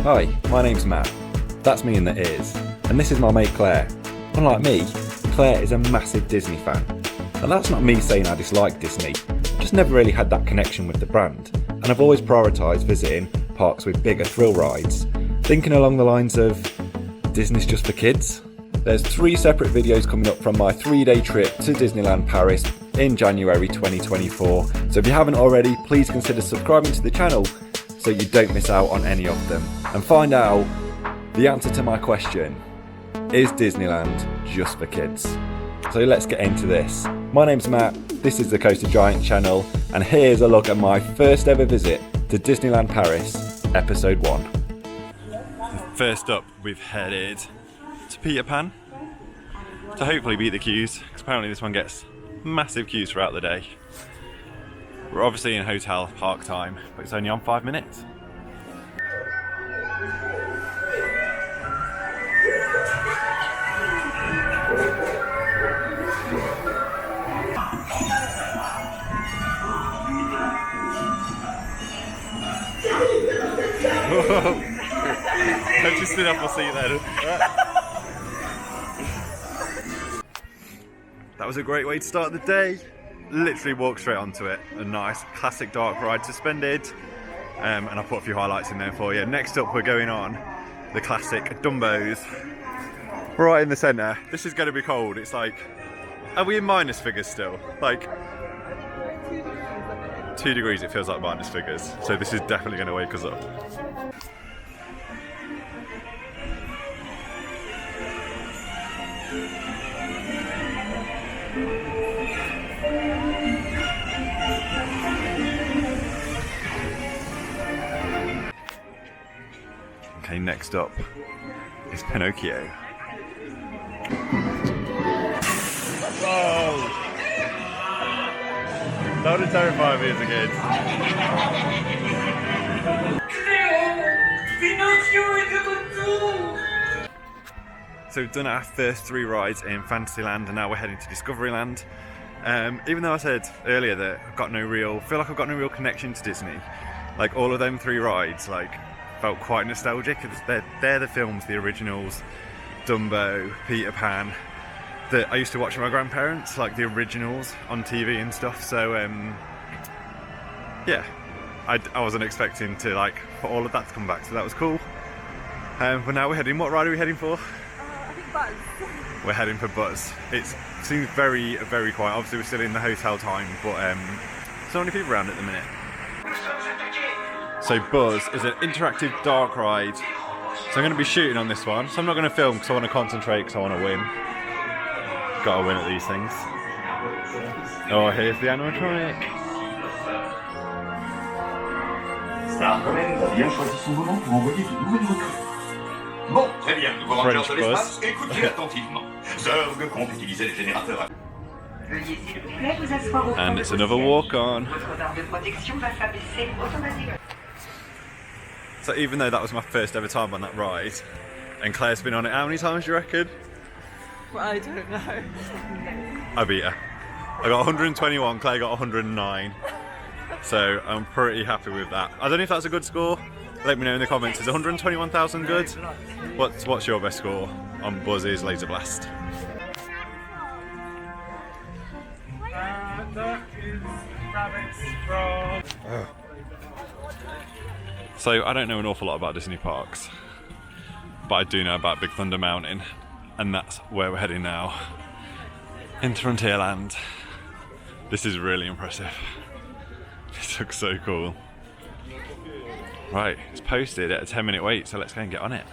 Hi, my name's Matt. That's me in the ears. And this is my mate Claire. Unlike me, Claire is a massive Disney fan. And that's not me saying I dislike Disney. Just never really had that connection with the brand. And I've always prioritised visiting parks with bigger thrill rides. Thinking along the lines of, Disney's just for kids? There's 3 separate videos coming up from my 3-day trip to Disneyland Paris in January 2024. So if you haven't already, please consider subscribing to the channel so you don't miss out on any of them. And find out the answer to my question, is Disneyland just for kids? So let's get into this. My name's Matt, this is the Coaster Giant channel, and here's a look at my first ever visit to Disneyland Paris, episode 1. First up, we've headed to Peter Pan to hopefully beat the queues, because apparently this one gets massive queues throughout the day. We're obviously in hotel park time, but it's only on 5 minutes. Don't just sit up or see there. That was a great way to start the day. Literally walked straight onto it. A nice classic dark ride suspended. And I put a few highlights in there for you. Next up we're going on the classic Dumbos. Right in the centre. This is going to be cold. It's like, are we in minus figures still? Like 2 degrees, it feels like minus figures. So this is definitely going to wake us up. Okay, next up is Pinocchio. Oh! That would terrify me as a kid. So we've done our first 3 rides in Fantasyland, and now we're heading to Discoveryland. Even though I said earlier that I've got no real connection to Disney, like all of them 3 rides, like felt quite nostalgic. They're the films, the originals, Dumbo, Peter Pan, that I used to watch with my grandparents, like the originals on TV and stuff. So yeah, I wasn't expecting to for all of that to come back, so that was cool. But now we're heading, what ride are we heading for? I think Buzz. We're heading for Buzz. It seems very, very quiet. Obviously we're still in the hotel time, but there's not many people around at the minute. So Buzz is an interactive dark ride. So I'm going to be shooting on this one. So I'm not going to film because I want to concentrate, because I want to win. Got to win at these things. Oh, here's the animatronic. French Buzz. And it's another walk on. So even though that was my first ever time on that ride, and Claire's been on it how many times do you reckon? Well, I don't know. I beat her. I got 121, Claire got 109. So I'm pretty happy with that. I don't know if that's a good score. Let me know in the comments. Is 121,000 good? What's your best score on Buzz's Laser Blast? That is rabbits from... So I don't know an awful lot about Disney parks, but I do know about Big Thunder Mountain, and that's where we're heading now, into Frontierland. This is really impressive. This looks so cool. Right, it's posted at a 10-minute wait, so let's go and get on it.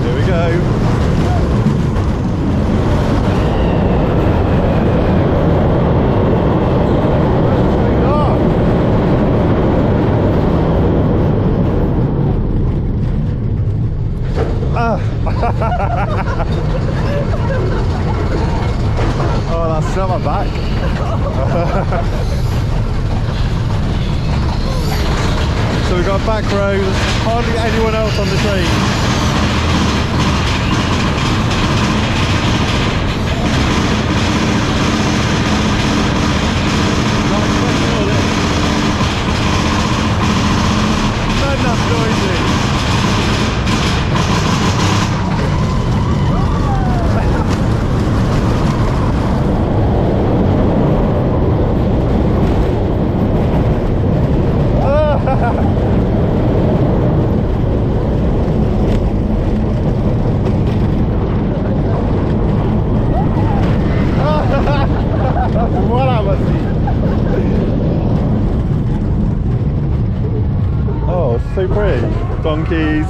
Here we go. Oh, that's not my back. So we've got back row, there's hardly anyone else on the train. so pretty. Donkeys.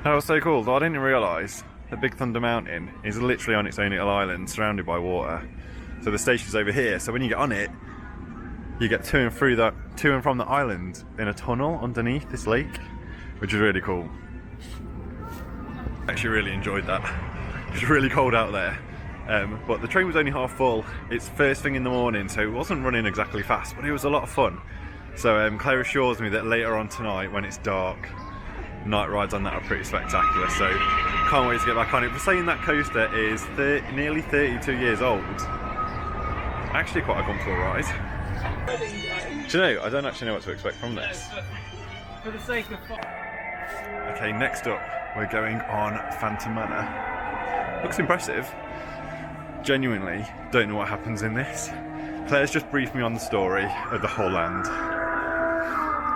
That was so cool, though I didn't realise that Big Thunder Mountain is literally on its own little island surrounded by water. So the station's over here, so when you get on it, you get to and from the island in a tunnel underneath this lake, which is really cool. Actually really enjoyed that. It's really cold out there. But the train was only half full. It's first thing in the morning, so it wasn't running exactly fast, but it was a lot of fun. So Claire assures me that later on tonight, when it's dark, night rides on that are pretty spectacular, so can't wait to get back on it. For saying that coaster is nearly 32 years old, actually quite a comfortable ride. Do you know, I don't actually know what to expect from this. For the sake of fun. Okay, next up, we're going on Phantom Manor. Looks impressive. Genuinely don't know what happens in this. Claire's just briefed me on the story of the whole land,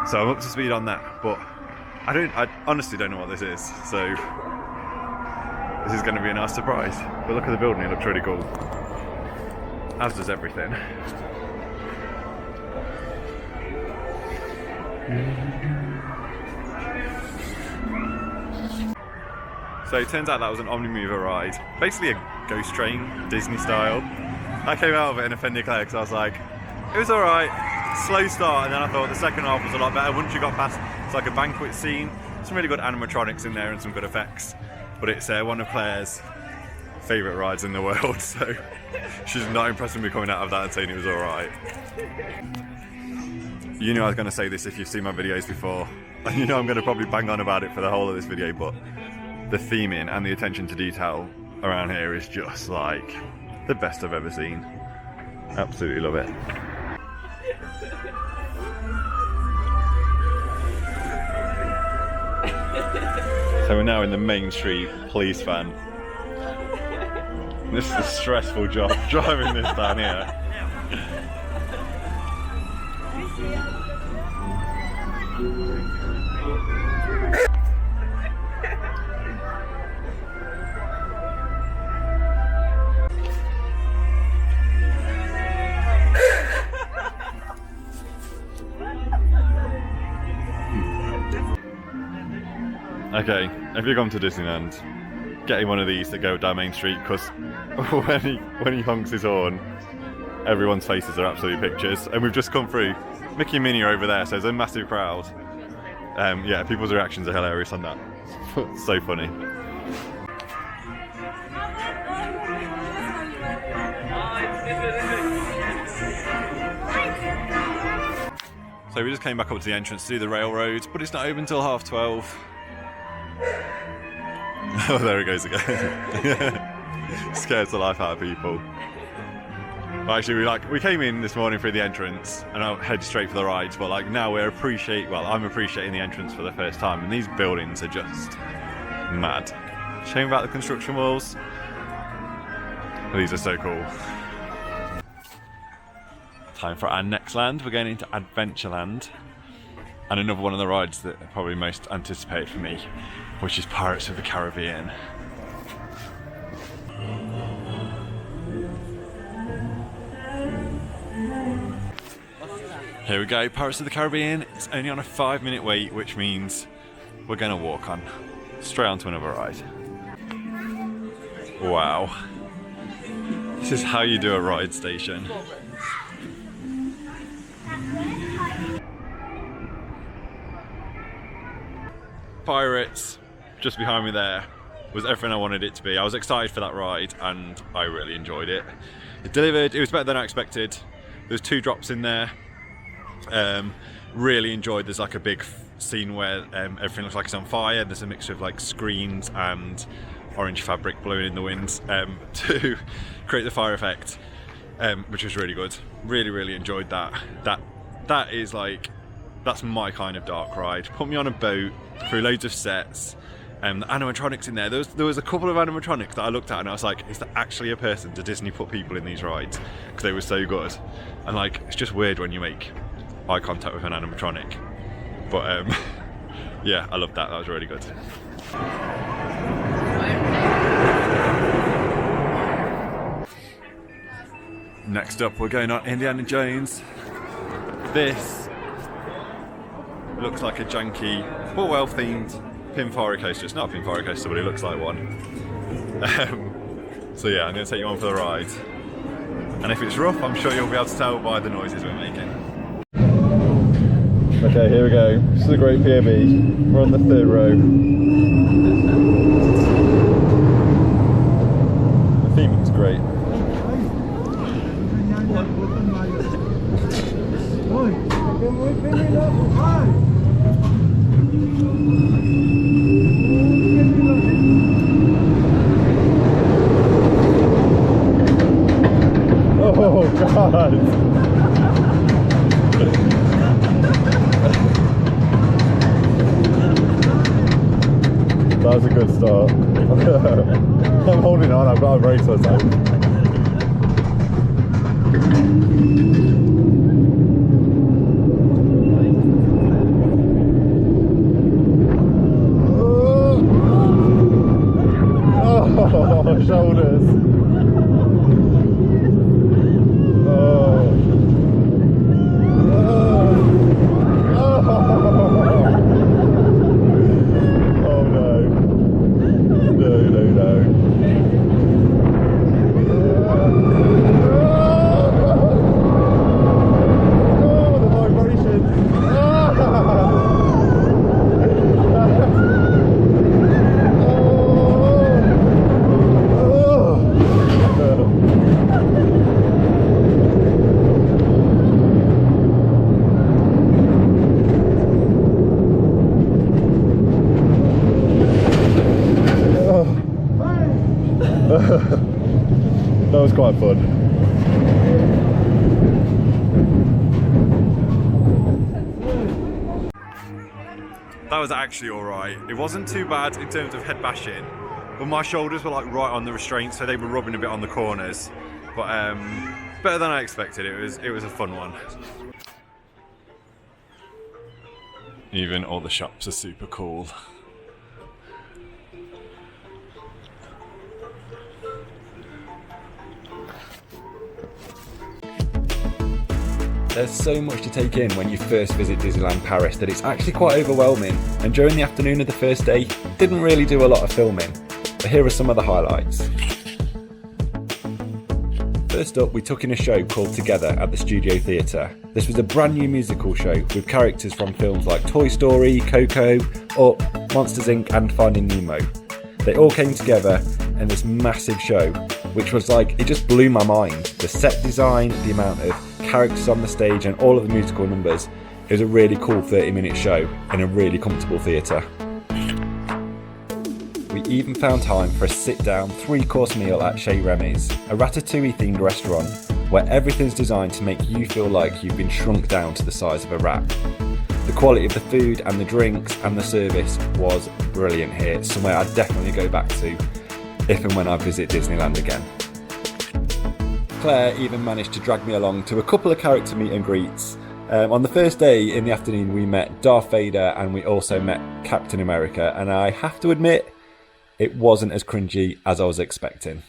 so I'm up to speed on that, but I honestly don't know what this is, so this is going to be a nice surprise. But look at the building, it looks really cool. As does everything. So it turns out that was an Omnimover ride. Basically a ghost train, Disney style. I came out of it and offended Claire because I was like, it was alright, slow start, and then I thought the second half was a lot better once you got past. It's like a banquet scene, some really good animatronics in there and some good effects. But it's one of Claire's favourite rides in the world, so she's not impressed with me coming out of that and saying it was alright. You knew I was going to say this if you've seen my videos before, and you know I'm going to probably bang on about it for the whole of this video, but the theming and the attention to detail around here is just like the best I've ever seen. Absolutely love it. So we're now in the Main Street police van. This is a stressful job, driving this down here. Okay, if you're going to Disneyland, getting one of these that go down Main Street, because when he honks his horn, everyone's faces are absolutely pictures. And we've just come through. Mickey and Minnie are over there, so there's a massive crowd. Yeah, people's reactions are hilarious on that. So funny. So we just came back up to the entrance to do the railroad, but it's not open till 12:30. Oh, there it goes again. Scares the life out of people. But actually, we came in this morning through the entrance and I headed straight for the rides. But like now I'm appreciating the entrance for the first time, and these buildings are just mad. Shame about the construction walls. These are so cool. Time for our next land. We're going into Adventureland, and another one of the rides that are probably most anticipated for me, which is Pirates of the Caribbean. Here we go, Pirates of the Caribbean. It's only on a 5-minute wait, which means we're going to walk on straight onto another ride. Wow. This is how you do a ride station. Pirates, just behind me there, was everything I wanted it to be. I was excited for that ride and I really enjoyed it. It delivered, it was better than I expected. There's 2 drops in there. Really enjoyed, there's like a big scene where everything looks like it's on fire. There's a mixture of like screens and orange fabric blowing in the wind to create the fire effect, which was really good. Really enjoyed that. That is like, that's my kind of dark ride. Put me on a boat through loads of sets, the animatronics in there. There was a couple of animatronics that I looked at and I was like, is that actually a person? Did Disney put people in these rides? Because they were so good. And like, it's just weird when you make eye contact with an animatronic. But yeah, I loved that. That was really good. Next up, we're going on Indiana Jones. This looks like a janky, but well-themed Pinfari coaster. It's not a Pinfari coaster, but it looks like one. So yeah, I'm going to take you on for the ride. And if it's rough, I'm sure you'll be able to tell by the noises we're making. Okay, here we go. This is a great POV. We're on the 3rd row. The theming's great. Oh God! That was a good start. I'm holding on, I've got to brace myself. Oh, shoulders. That was quite fun. That was actually alright. It wasn't too bad in terms of head bashing, but my shoulders were like right on the restraint, so they were rubbing a bit on the corners. But better than I expected. It was a fun one. Even all the shops are super cool. There's so much to take in when you first visit Disneyland Paris that it's actually quite overwhelming, and during the afternoon of the first day, didn't really do a lot of filming, but here are some of the highlights. First up, we took in a show called Together at the Studio Theatre. This was a brand new musical show with characters from films like Toy Story, Coco, Up, Monsters Inc. and Finding Nemo. They all came together in this massive show, which was like, it just blew my mind. The set design, the amount of characters on the stage and all of the musical numbers. It was a really cool 30-minute show in a really comfortable theatre. We even found time for a sit-down 3-course meal at Chez Remy's, a ratatouille-themed restaurant where everything's designed to make you feel like you've been shrunk down to the size of a rat. The quality of the food and the drinks and the service was brilliant here. It's somewhere I'd definitely go back to if and when I visit Disneyland again. Claire even managed to drag me along to a couple of character meet and greets. On the first day in the afternoon we met Darth Vader and we also met Captain America, and I have to admit it wasn't as cringy as I was expecting.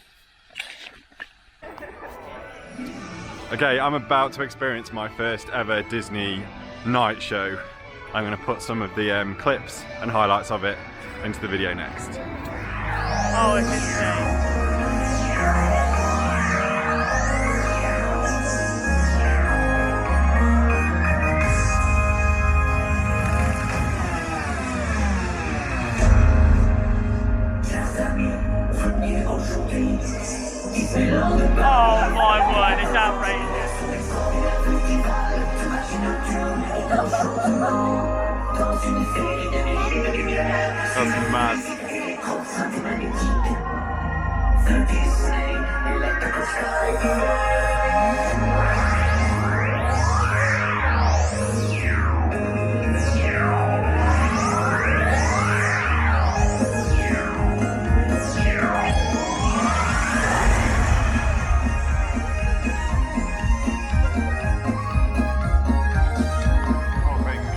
Okay, I'm about to experience my first ever Disney night show. I'm going to put some of the clips and highlights of it into the video next. Oh, it's insane. Oh my word, it's outrageous. That's mad.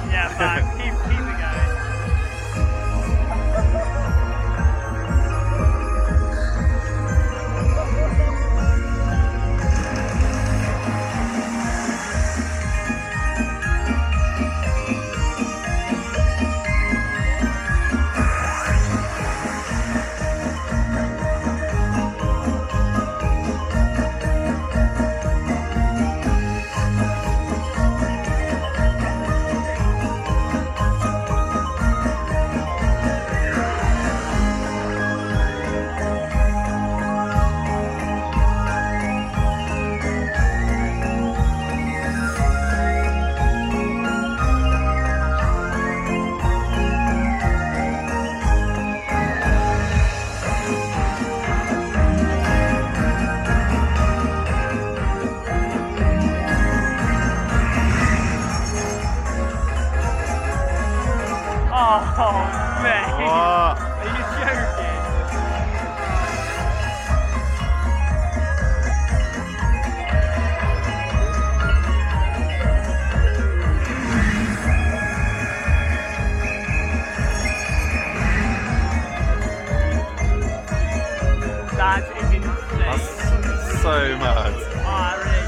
Yeah, man, keep it going. Oh, man. What? Are you joking? That is insane. That's so mad. Oh, really?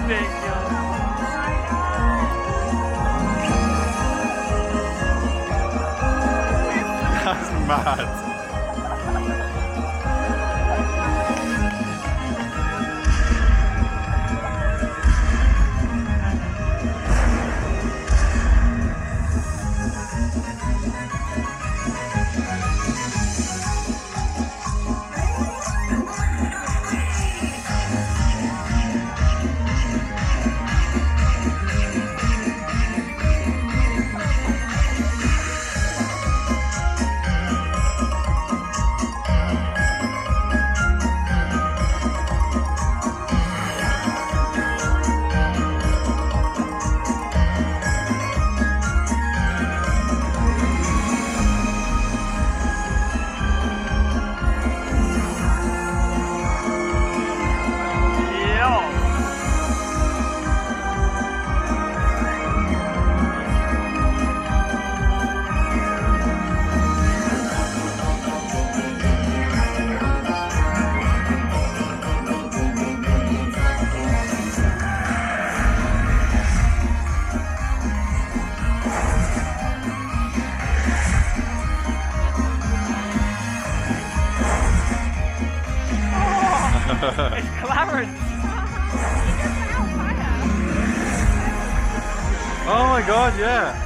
ridiculous. That's mad. It's Clarence. Oh my god, yeah.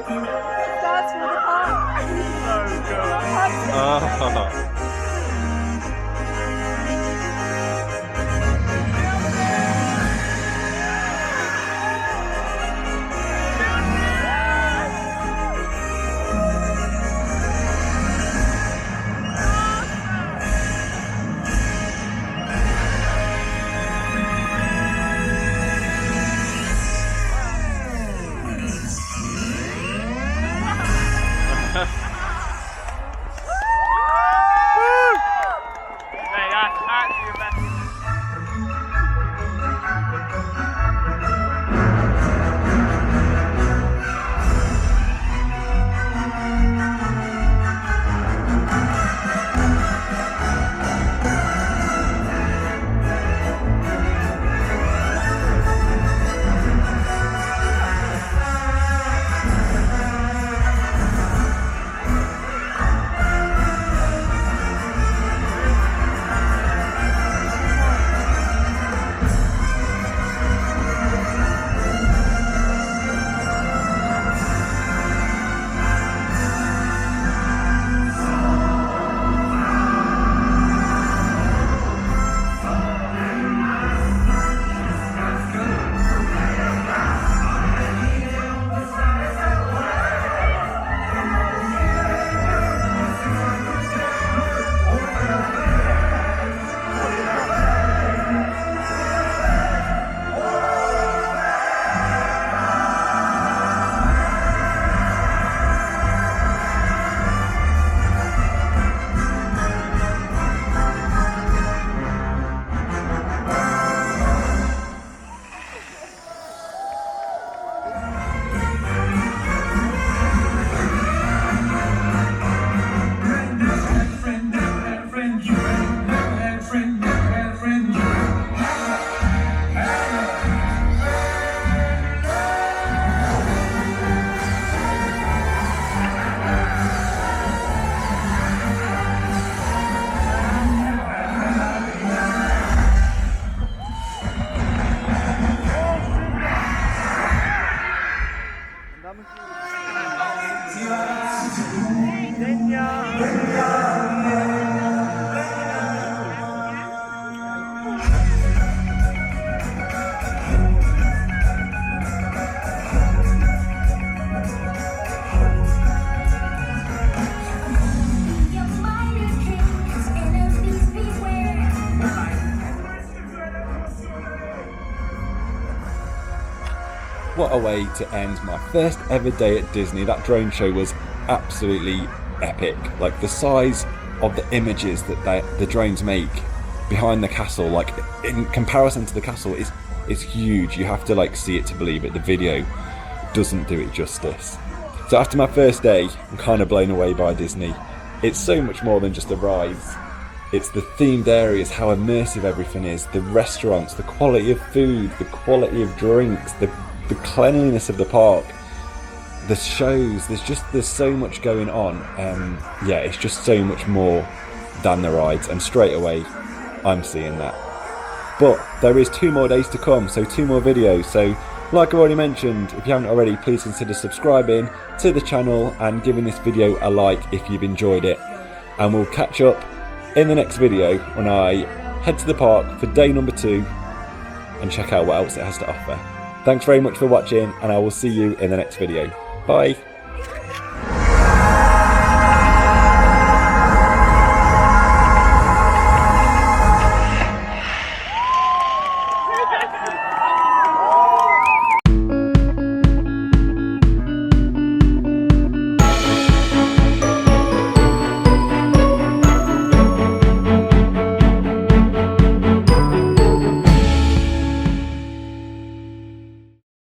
That's for the park. So good. Oh. What a way to end my first ever day at Disney. That drone show was absolutely epic. Like the size of the images that the drones make behind the castle, like in comparison to the castle, is huge. You have to like see it to believe it. The video doesn't do it justice. So after my first day, I'm kind of blown away by Disney. It's so much more than just the rides. It's the themed areas, how immersive everything is, the restaurants, the quality of food, the quality of drinks, the cleanliness of the park, the shows. There's so much going on. Yeah, it's just so much more than the rides, and straight away I'm seeing that. But there is 2 more days to come, so 2 more videos. So like I've already mentioned, if you haven't already, please consider subscribing to the channel and giving this video a like if you've enjoyed it. And we'll catch up in the next video when I head to the park for day number 2 and check out what else it has to offer. Thanks very much for watching, and I will see you in the next video. Bye!